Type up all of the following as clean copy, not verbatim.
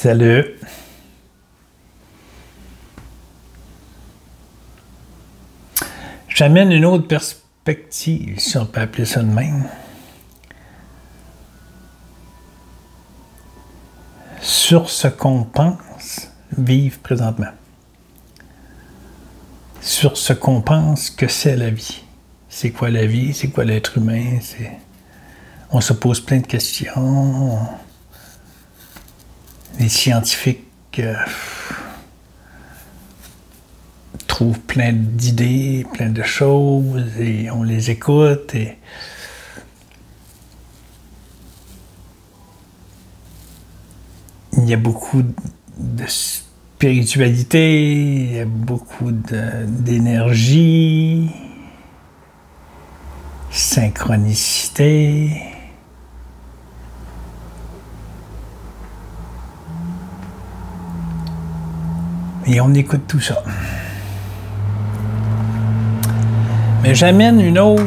Salut. J'amène une autre perspective, si on peut appeler ça de même, sur ce qu'on pense vivre présentement. Sur ce qu'on pense que c'est la vie. C'est quoi la vie? C'est quoi l'être humain? On se pose plein de questions. Les scientifiques trouvent plein d'idées, plein de choses, et on les écoute. Et il y a beaucoup de spiritualité, il y a beaucoup d'énergie, synchronicité. Et on écoute tout ça. Mais j'amène une autre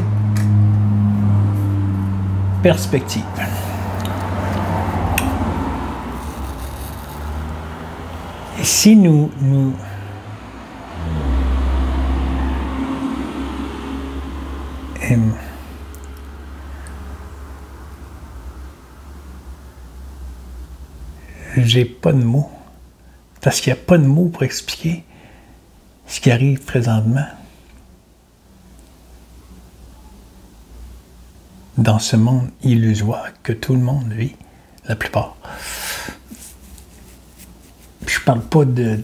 perspective. Et si nous j'ai pas de mots. Parce qu'il n'y a pas de mots pour expliquer ce qui arrive présentement dans ce monde illusoire que tout le monde vit, la plupart. Je parle pas de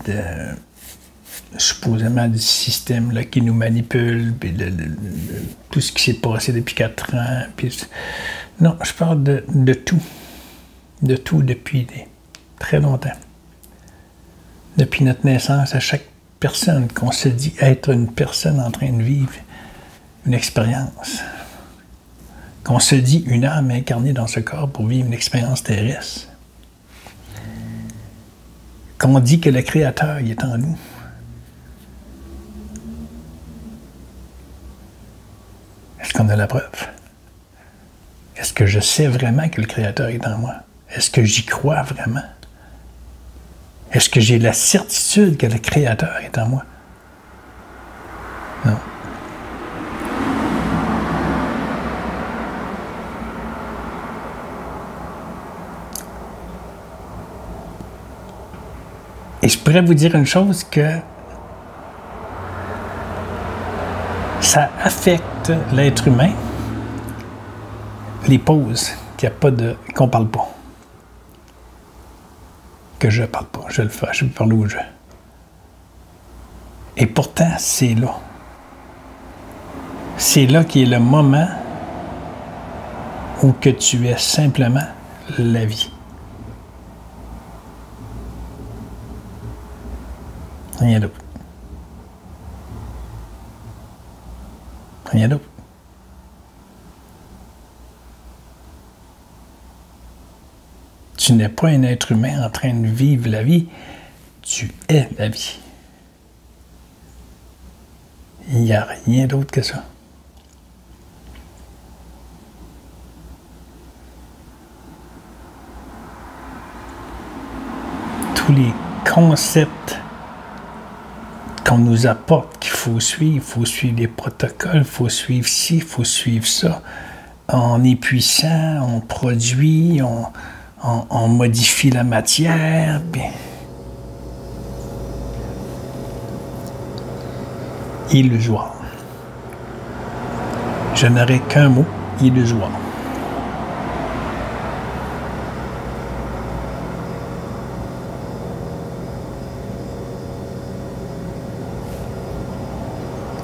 supposément du système là, qui nous manipule, puis de tout ce qui s'est passé depuis 4 ans. Puis, non, je parle de tout. De tout depuis très longtemps. Depuis notre naissance, à chaque personne qu'on se dit être une personne en train de vivre une expérience. Qu'on se dit une âme incarnée dans ce corps pour vivre une expérience terrestre. Qu'on dit que le Créateur il est en nous. Est-ce qu'on a la preuve? Est-ce que je sais vraiment que le Créateur est en moi? Est-ce que j'y crois vraiment? Est-ce que j'ai la certitude que le Créateur est en moi? Non. Et je pourrais vous dire une chose que ça affecte l'être humain, les pauses, qu'on parle pas. Que je parle pas, je le fais, je parle où je. Et pourtant, c'est là. C'est là qui est le moment où que tu es simplement la vie. Rien d'autre. Rien d'autre. Tu n'es pas un être humain en train de vivre la vie, tu es la vie. Il n'y a rien d'autre que ça. Tous les concepts qu'on nous apporte, qu'il faut suivre les protocoles, il faut suivre ci, il faut suivre ça. On est puissant, on produit, on modifie la matière. Puis illusoire. Je n'aurai qu'un mot, illusoire.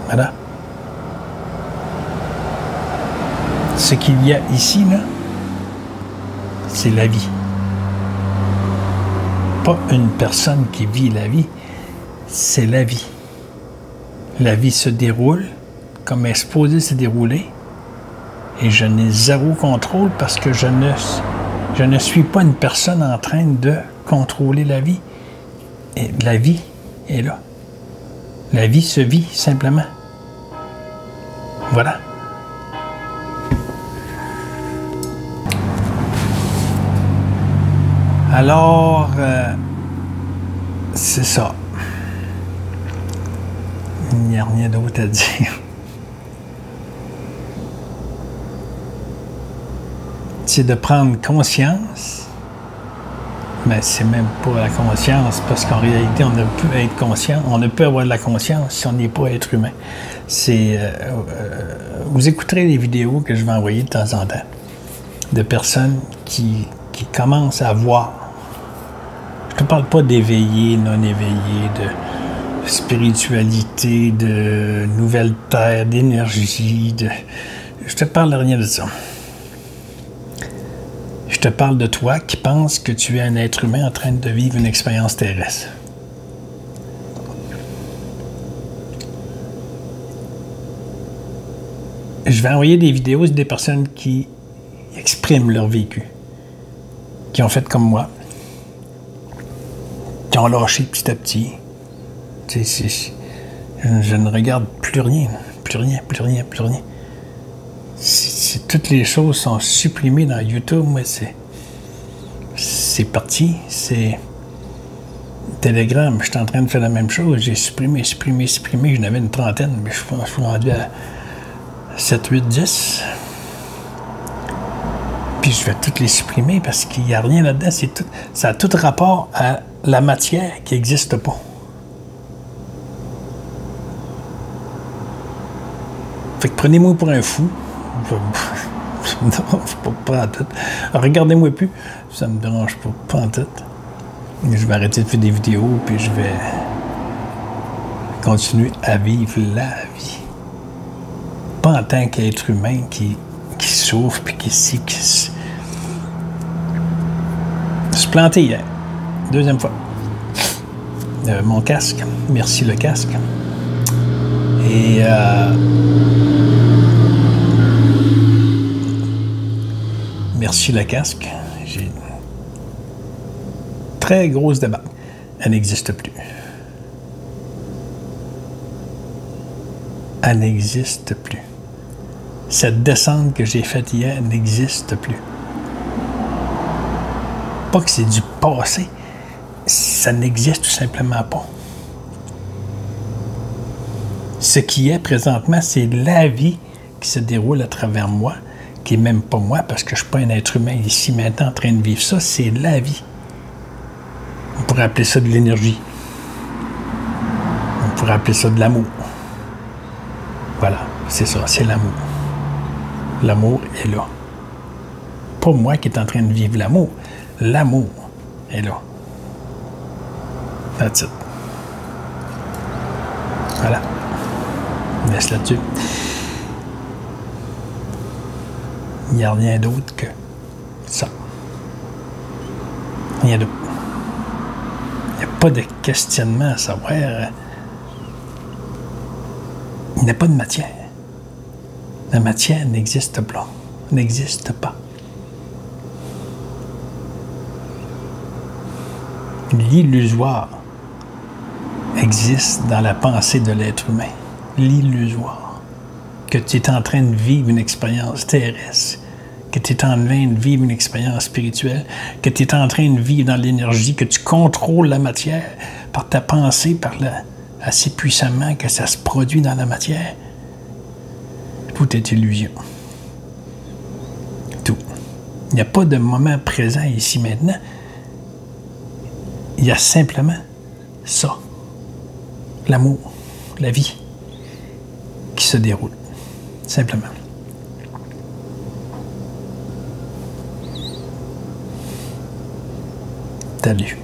Voilà. Ce qu'il y a ici, là, c'est la vie. Pas une personne qui vit la vie, c'est la vie. La vie se déroule comme elle est supposée se dérouler et je n'ai zéro contrôle parce que je ne suis pas une personne en train de contrôler la vie. Et la vie est là. La vie se vit simplement. Voilà. Alors, c'est ça. Il n'y a rien d'autre à dire. C'est de prendre conscience, mais c'est même pas la conscience, parce qu'en réalité, on ne peut être conscient, on ne peut avoir de la conscience si on n'est pas être humain. C'est, vous écouterez les vidéos que je vais envoyer de temps en temps de personnes qui commencent à voir. Je ne te parle pas d'éveillé, non éveillé, de spiritualité, de nouvelle terre, d'énergie, je te parle de rien de ça. Je te parle de toi qui penses que tu es un être humain en train de vivre une expérience terrestre. Je vais envoyer des vidéos des personnes qui expriment leur vécu, qui ont fait comme moi, qui ont lâché petit à petit. Je ne regarde plus rien, plus rien, plus rien, plus rien. Toutes les choses sont supprimées dans YouTube, moi, c'est parti, c'est Telegram, je suis en train de faire la même chose, j'ai supprimé, j'en avais une trentaine, mais je suis rendu à 7, 8, 10. Puis je vais toutes les supprimer parce qu'il n'y a rien là-dedans, ça a tout rapport à la matière qui n'existe pas. Fait que prenez-moi pour un fou. Non, pas en tout. Regardez-moi plus, ça me dérange pas en tout. Je vais arrêter de faire des vidéos, puis je vais continuer à vivre la vie. Pas en tant qu'être humain qui souffre, puis qui se planté hier. Deuxième fois. Mon casque. Merci le casque. Et merci le casque. J'ai une très grosse débat. Elle n'existe plus. Elle n'existe plus. Cette descente que j'ai faite hier n'existe plus. Pas que c'est du passé. Ça n'existe tout simplement pas. Ce qui est présentement, c'est la vie qui se déroule à travers moi, qui n'est même pas moi, parce que je ne suis pas un être humain ici maintenant en train de vivre ça, c'est la vie. On pourrait appeler ça de l'énergie. On pourrait appeler ça de l'amour. Voilà, c'est ça, c'est l'amour. L'amour est là. Pas moi qui est en train de vivre l'amour. L'amour est là. That's it. Voilà. On laisse là-dessus. Il n'y a rien d'autre que ça. Rien d'autre. Il n'y a pas de questionnement à savoir. Il n'y a pas de matière. La matière n'existe pas. N'existe pas. L'illusoire existe dans la pensée de l'être humain. L'illusoire. Que tu es en train de vivre une expérience terrestre, que tu es en train de vivre une expérience spirituelle, que tu es en train de vivre dans l'énergie, que tu contrôles la matière par ta pensée, assez puissamment que ça se produit dans la matière. Tout est illusion. Tout. Il n'y a pas de moment présent ici maintenant. Il y a simplement ça. L'amour, la vie qui se déroule. Simplement. Salut.